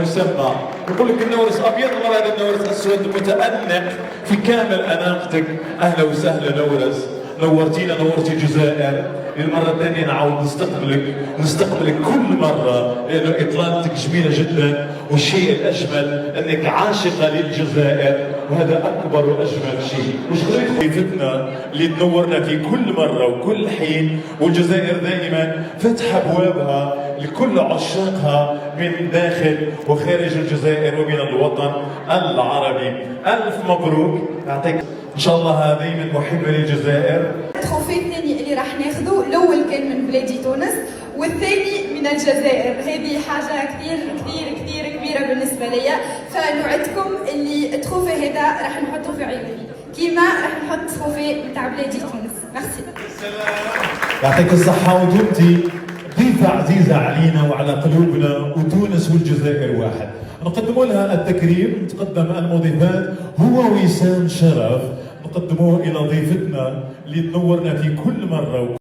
مسمى يقول لك النورس ابيض، والله هذا النورس اسود متأنق في كامل اناقتك. اهلا وسهلا نورس، نورتينا، نورتي الجزائر. للمرة الثانية نعاود نستقبلك كل مرة، لأنه إطلالتك جميلة جدا، والشيء الأجمل أنك عاشقة للجزائر، وهذا أكبر وأجمل شيء. وش ضيفتنا اللي تنورنا في كل مرة وكل حين، والجزائر دائما فتح أبوابها لكل عشاقها من داخل وخارج الجزائر ومن الوطن العربي. ألف مبروك، يعطيك ان شاء الله دائما محبه للجزائر. التروفي الثاني اللي راح ناخذه، الاول كان من بلادي تونس والثاني من الجزائر. هذه حاجه كثير كثير كثير كبيره بالنسبه ليا، فنوعدكم اللي التروفي هذا راح نحطه في عيوني كيما راح نحط التروفي نتاع بلادي تونس. ميرسي. يعطيك الصحه، ودمتي ضيفه عزيزه علينا وعلى قلوبنا، وتونس والجزائر واحد. نقدم لها التكريم، تقدم المضيفات هو وسام شرف، نقدموه الى ضيفتنا اللي تنورنا في كل مره.